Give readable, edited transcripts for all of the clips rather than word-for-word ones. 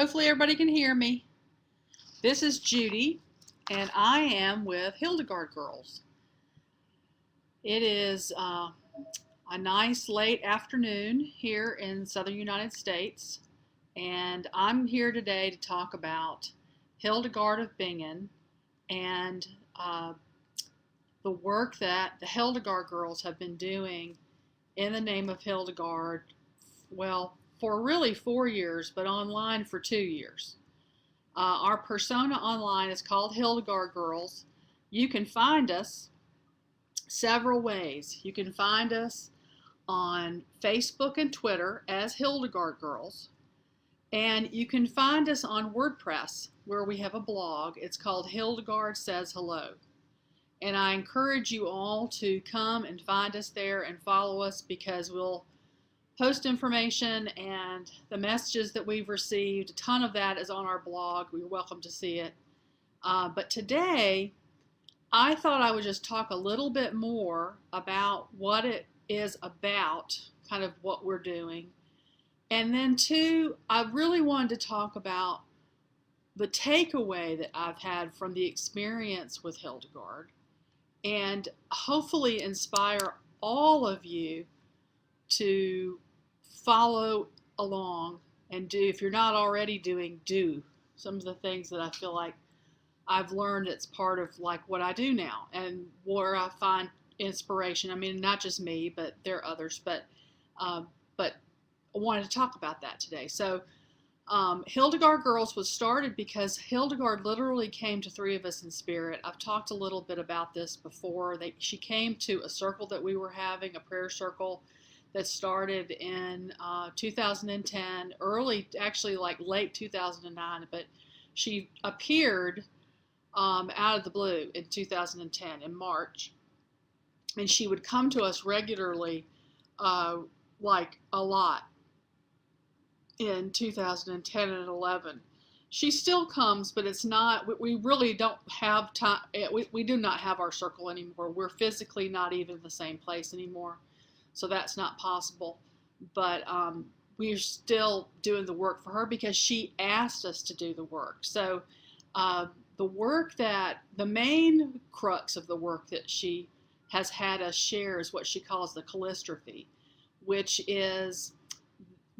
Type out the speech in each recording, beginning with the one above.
Hopefully everybody can hear me. This is Judy, and I am with Hildegard Girls. It is a nice late afternoon here in southern United States, and I'm here today to talk about Hildegard of Bingen and the work that the Hildegard Girls have been doing in the name of Hildegard, well, for really 4 years, but online for 2 years. Our persona online is called Hildegard Girls. You can find us several ways. You can find us on Facebook and Twitter as Hildegard Girls. And you can find us on WordPress, where we have a blog. It's called Hildegard Says Hello. And I encourage you all to come and find us there and follow us, because we'll post information and the messages that we've received. A ton of that is on our blog. You're welcome to see it. But today, I thought I would just talk a little bit more about what it is about, kind of what we're doing. And then two, I really wanted to talk about the takeaway that I've had from the experience with Hildegard, and hopefully inspire all of you to follow along and do, if you're not already doing, do some of the things that I feel like I've learned it's part of like what I do now and where I find inspiration. I mean, not just me, but there are others, but I wanted to talk about that today. So Hildegard Girls was started because Hildegard literally came to three of us in spirit. I've talked a little bit about this before. She came to a circle that we were having, a prayer circle that started in 2010, actually like late 2009, but she appeared out of the blue in 2010 in March, and she would come to us regularly, like a lot in 2010 and 11. She still comes, but it's not, we really don't have time. We do not have our circle anymore. We're physically not even in the same place anymore, so that's not possible. But we're still doing the work for her because she asked us to do the work. So the main crux of the work that she has had us share is what she calls the calistrophy, which is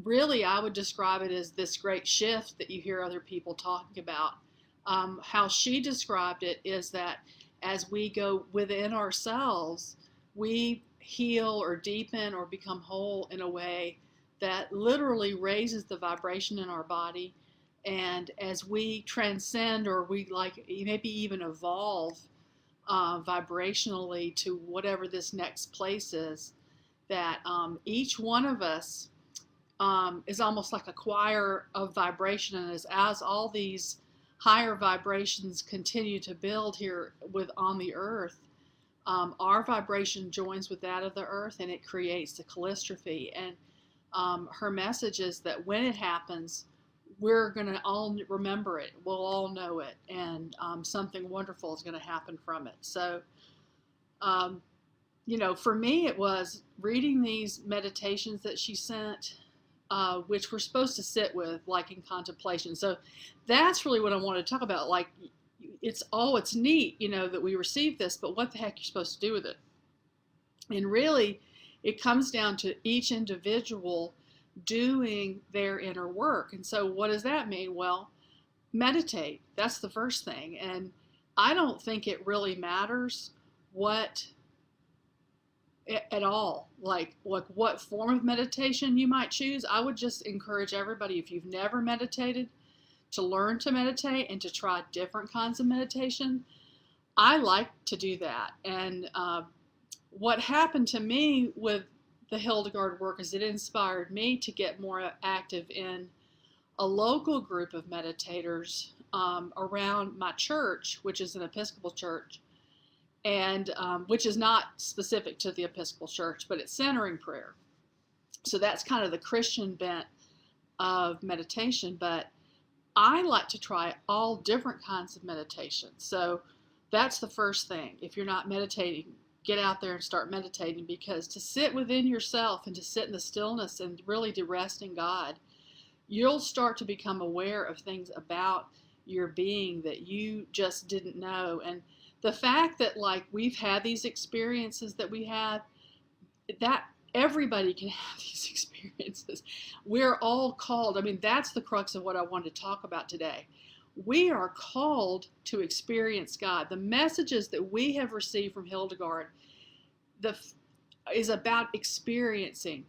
really, I would describe it as this great shift that you hear other people talking about. How she described it is that as we go within ourselves, we heal or deepen or become whole in a way that literally raises the vibration in our body. And as we transcend, or we like maybe even evolve vibrationally to whatever this next place is, that each one of us is almost like a choir of vibration. And as all these higher vibrations continue to build here on the earth, our vibration joins with that of the earth, and it creates the calistrophy. And her message is that when it happens, we're going to all remember it. We'll all know it, and something wonderful is going to happen from it. So, for me, it was reading these meditations that she sent, which we're supposed to sit with, like in contemplation. So that's really what I wanted to talk about. Like, it's neat, that we received this, but what the heck are you supposed to do with it? And really, it comes down to each individual doing their inner work. And so what does that mean? Well, meditate. That's the first thing. And I don't think it really matters at all, like what form of meditation you might choose. I would just encourage everybody, if you've never meditated, to learn to meditate and to try different kinds of meditation. I like to do that. And what happened to me with the Hildegard work is it inspired me to get more active in a local group of meditators around my church, which is an Episcopal church, and which is not specific to the Episcopal church, but it's centering prayer. So that's kind of the Christian bent of meditation. But I like to try all different kinds of meditation. So that's the first thing. If you're not meditating, get out there and start meditating, because to sit within yourself and to sit in the stillness and really to rest in God, you'll start to become aware of things about your being that you just didn't know. And the fact that like we've had these experiences that we have, that everybody can have these experiences. We're all called. I mean, that's the crux of what I wanted to talk about today. We are called to experience God. The messages that we have received from Hildegard is about experiencing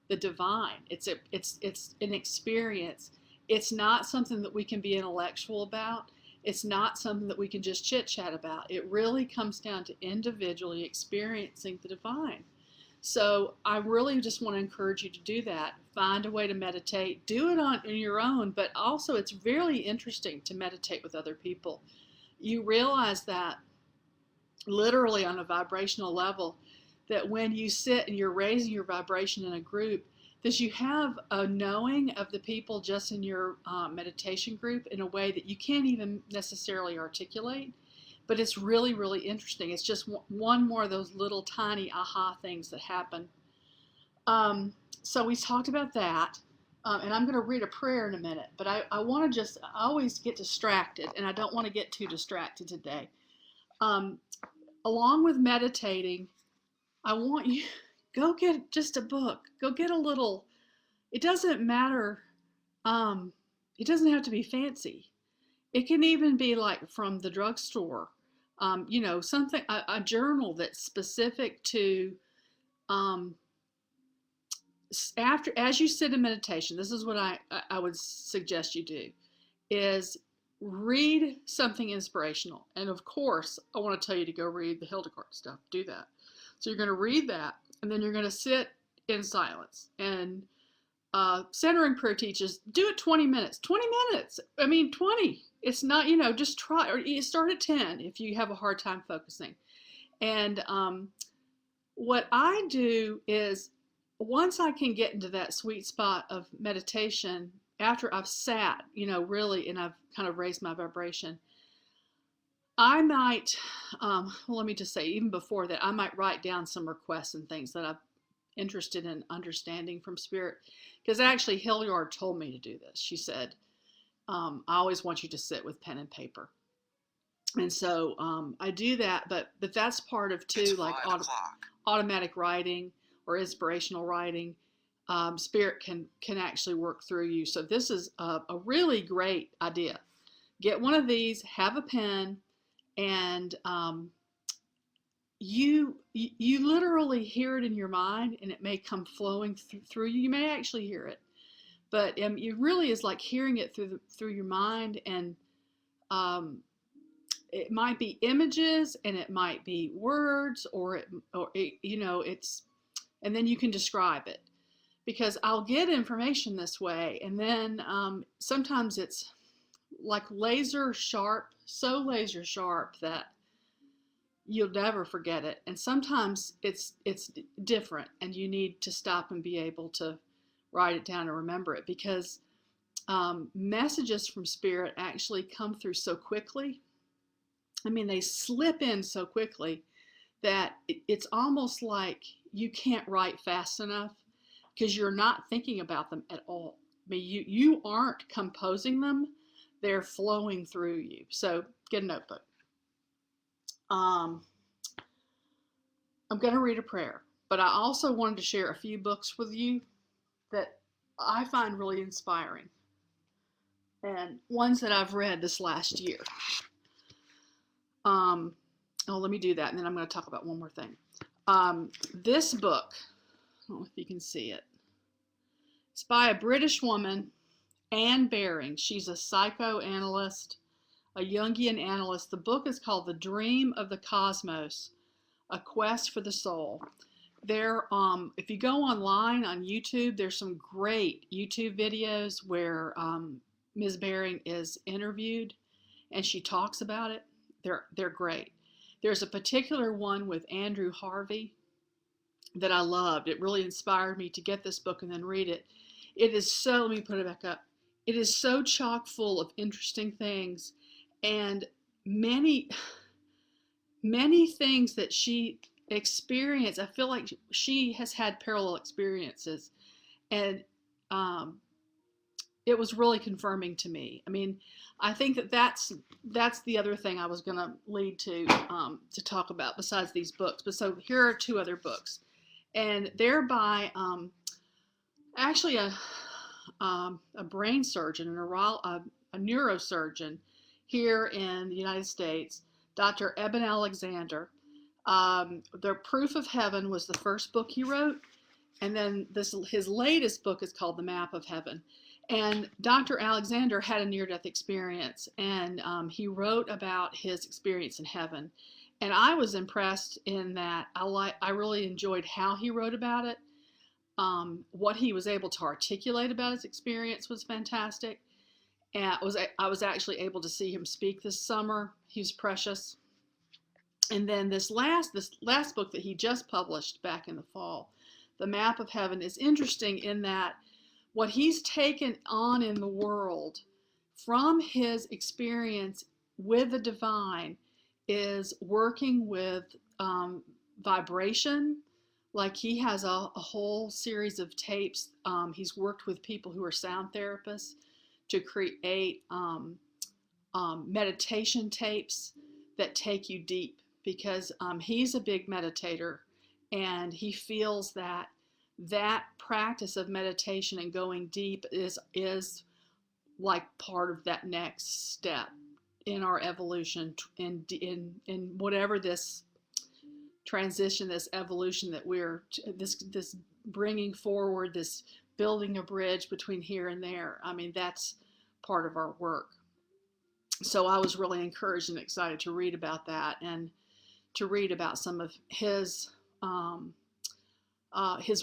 the divine. It's an experience. It's not something that we can be intellectual about. It's not something that we can just chit chat about. It really comes down to individually experiencing the divine. So I really just want to encourage you to do that. Find a way to meditate. Do it on your own, but also it's really interesting to meditate with other people. You realize that literally on a vibrational level, that when you sit and you're raising your vibration in a group, that you have a knowing of the people just in your meditation group in a way that you can't even necessarily articulate. But it's really, really interesting. It's just one more of those little tiny aha things that happen. So we talked about that. And I'm going to read a prayer in a minute. But I want to I always get distracted. And I don't want to get too distracted today. Along with meditating, I want you, go get just a book. Go get a little, it doesn't matter. It doesn't have to be fancy. It can even be like from the drugstore. Something, a journal that's specific to, as you sit in meditation, this is what I would suggest you do, is read something inspirational. And of course, I want to tell you to go read the Hildegard stuff. Do that. So you're going to read that, and then you're going to sit in silence. And centering prayer teaches, do it 20 minutes. 20 minutes. I mean, 20. It's not, just try, or you start at 10 if you have a hard time focusing. And what I do is, once I can get into that sweet spot of meditation, after I've sat, really, and I've kind of raised my vibration, I might, let me just say, even before that, I might write down some requests and things that I'm interested in understanding from Spirit. Because actually, Hildegard told me to do this. She said, I always want you to sit with pen and paper. And so I do that, but that's part of too, like automatic writing or inspirational writing. Spirit can actually work through you. So this is a really great idea. Get one of these, have a pen, and you literally hear it in your mind, and it may come flowing through you. You may actually hear it, but it really is like hearing it through your mind, and it might be images, and it might be words, or it's, and then you can describe it, because I'll get information this way, and then sometimes it's like laser sharp, so laser sharp that you'll never forget it. And sometimes it's different, and you need to stop and be able to write it down and remember it, because messages from Spirit actually come through so quickly. I mean, they slip in so quickly that it's almost like you can't write fast enough, because you're not thinking about them at all. I mean, you aren't composing them. They're flowing through you. So get a notebook. I'm going to read a prayer, but I also wanted to share a few books with you that I find really inspiring, and ones that I've read this last year. Let me do that, and then I'm going to talk about one more thing. This book, I don't know if you can see it. It's by a British woman, Anne Baring. She's a psychoanalyst, a Jungian analyst. The book is called The Dream of the Cosmos, A Quest for the Soul. There, if you go online on YouTube, there's some great YouTube videos where Ms. Baring is interviewed, and she talks about it. They're great. There's a particular one with Andrew Harvey that I loved. It really inspired me to get this book and then read it. It is so, let me put it back up. It is so chock full of interesting things, and many things that she experienced. I feel like she has had parallel experiences, and it was really confirming to me. I mean, I think that's the other thing I was going to lead to talk about besides these books. But so here are two other books, and they're by actually a brain surgeon, a neurosurgeon here in the United States, Dr. Eben Alexander. The Proof of Heaven was the first book he wrote, and then his latest book is called The Map of Heaven. And Dr. Alexander had a near-death experience, and he wrote about his experience in heaven. And I was impressed in that I really enjoyed how he wrote about it. What he was able to articulate about his experience was fantastic. And I was actually able to see him speak this summer. He was precious. And then this last book that he just published back in the fall, The Map of Heaven, is interesting in that what he's taken on in the world from his experience with the divine is working with vibration. Like he has a whole series of tapes. He's worked with people who are sound therapists to create meditation tapes that take you deep, because he's a big meditator, and he feels that practice of meditation and going deep is like part of that next step in our evolution, in whatever this transition, this evolution that we're this bringing forward, this building a bridge between here and there. I mean, that's part of our work. So I was really encouraged and excited to read about that, and to read about some of his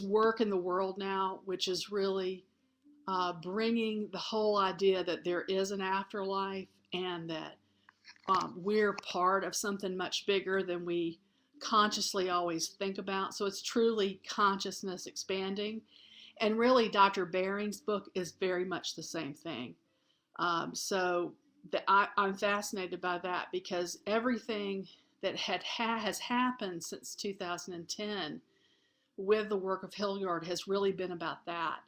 work in the world now, which is really bringing the whole idea that there is an afterlife, and that we're part of something much bigger than we consciously always think about. So it's truly consciousness expanding. And really, Dr. Baring's book is very much the same thing. I'm fascinated by that, because everything that has happened since 2010 with the work of Hildegard has really been about that.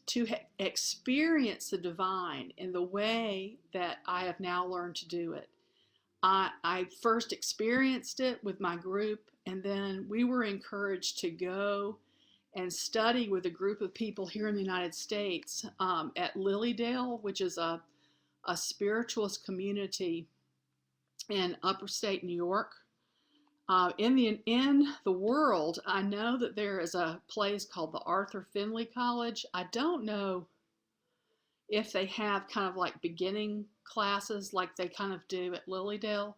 To experience the divine in the way that I have now learned to do it. I first experienced it with my group, and then we were encouraged to go and study with a group of people here in the United States at Lilydale, which is a spiritualist community in upstate New York. In the world, I know that there is a place called the Arthur Findlay College. I don't know if they have kind of like beginning classes like they kind of do at Lilydale,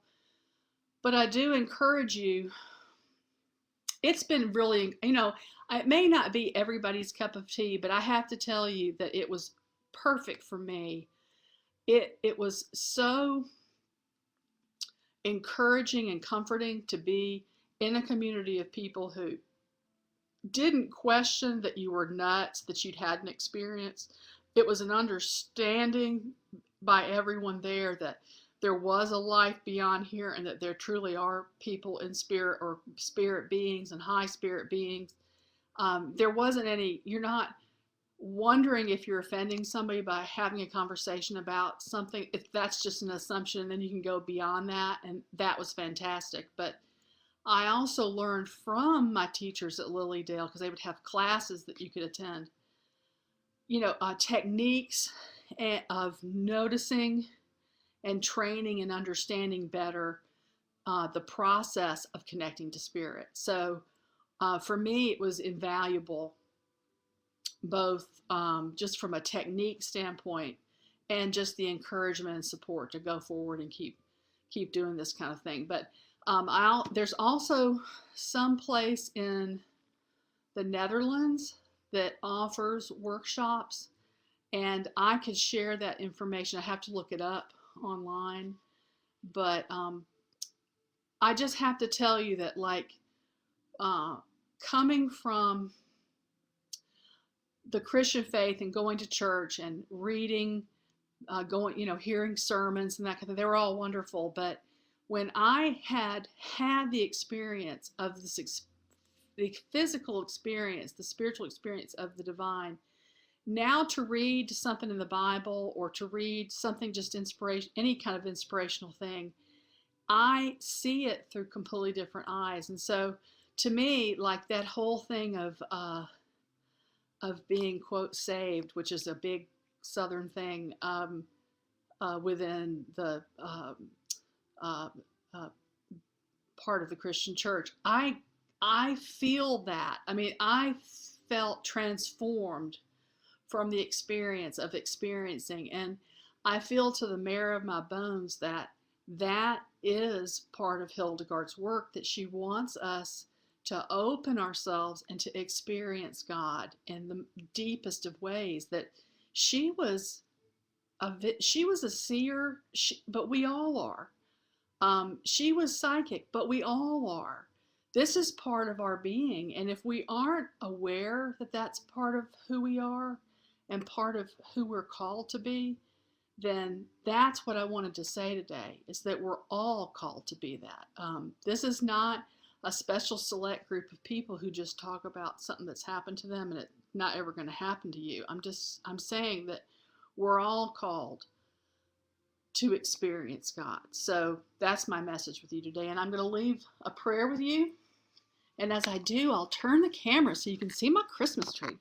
but I do encourage you. It's been really, it may not be everybody's cup of tea, but I have to tell you that it was perfect for me. It was so encouraging and comforting to be in a community of people who didn't question that you were nuts, that you'd had an experience. It was an understanding by everyone there that there was a life beyond here, and that there truly are people in spirit, or spirit beings and high spirit beings. There wasn't any, you're not wondering if you're offending somebody by having a conversation about something. If that's just an assumption, then you can go beyond that, and that was fantastic. But I also learned from my teachers at Lilydale, because they would have classes that you could attend, techniques of noticing and training and understanding better the process of connecting to spirit. So for me, it was invaluable, both just from a technique standpoint and just the encouragement and support to go forward and keep doing this kind of thing. But there's also some place in the Netherlands that offers workshops, and I could share that information. I have to look it up online, but I just have to tell you that, like, coming from the Christian faith and going to church and reading, hearing sermons and that kind of thing, they were all wonderful. But when I had the experience of the physical experience, the spiritual experience of the divine, now to read something in the Bible or to read something just inspiration, any kind of inspirational thing, I see it through completely different eyes. And so to me, like that whole thing of being, quote, saved, which is a big Southern thing, within the uh, uh, part of the Christian church. I feel that. I mean, I felt transformed from the experience of experiencing, and I feel to the marrow of my bones that that is part of Hildegard's work, that she wants us to open ourselves and to experience God in the deepest of ways. That she was she was a seer, but we all are. She was psychic, but we all are. This is part of our being. And if we aren't aware that that's part of who we are and part of who we're called to be, then that's what I wanted to say today, is that we're all called to be that. This is not a special select group of people who just talk about something that's happened to them and it's not ever going to happen to you. I'm saying that we're all called to experience God. So that's my message with you today. And I'm going to leave a prayer with you. And as I do, I'll turn the camera so you can see my Christmas tree.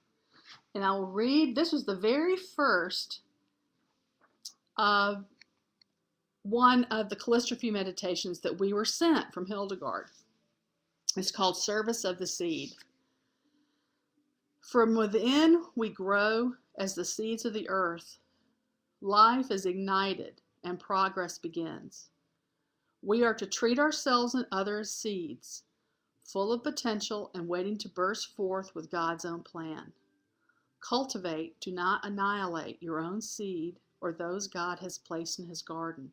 And I will read, this was the very first of one of the calligraphy meditations that we were sent from Hildegard. It's called Service of the Seed. From within we grow as the seeds of the earth. Life is ignited and progress begins. We are to treat ourselves and others as seeds, full of potential and waiting to burst forth with God's own plan. Cultivate, do not annihilate your own seed or those God has placed in his garden.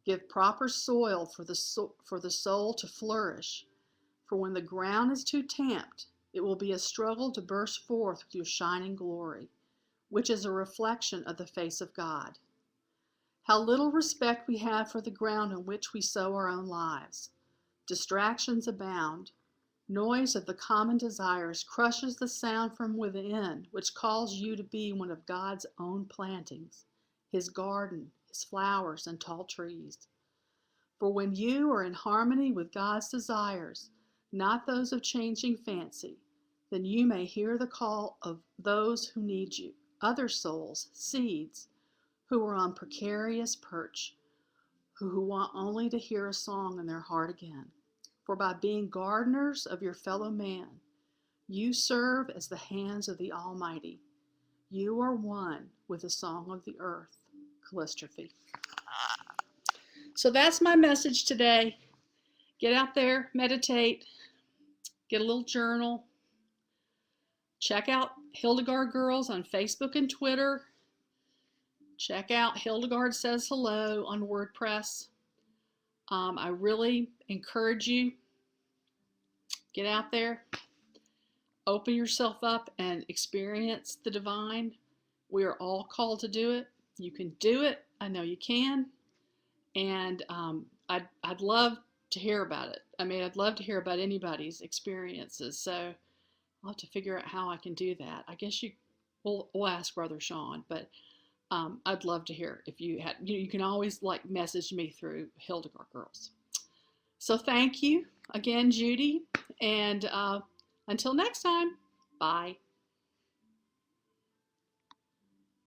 Give proper soil for the soul to flourish, for when the ground is too tamped, it will be a struggle to burst forth with your shining glory, which is a reflection of the face of God. How little respect we have for the ground on which we sow our own lives. Distractions abound. Noise of the common desires crushes the sound from within, which calls you to be one of God's own plantings, his garden, his flowers, and tall trees. For when you are in harmony with God's desires, not those of changing fancy, then you may hear the call of those who need you, other souls, seeds, who are on precarious perch, who want only to hear a song in their heart again. For by being gardeners of your fellow man, you serve as the hands of the Almighty. You are one with the song of the earth. Calligraphy. So that's my message today. Get out there, meditate, get a little journal. Check out Hildegard Girls on Facebook and Twitter. Check out Hildegard Says Hello on WordPress. I really encourage you, get out there, open yourself up and experience the divine. We are all called to do it. You can do it. I know you can. And I'd love to hear about it. I mean, I'd love to hear about anybody's experiences. So I'll have to figure out how I can do that. I guess we'll ask Brother Sean, but I'd love to hear if you had, you can always like message me through Hildegard Girls. So thank you again, Judy. And until next time, bye.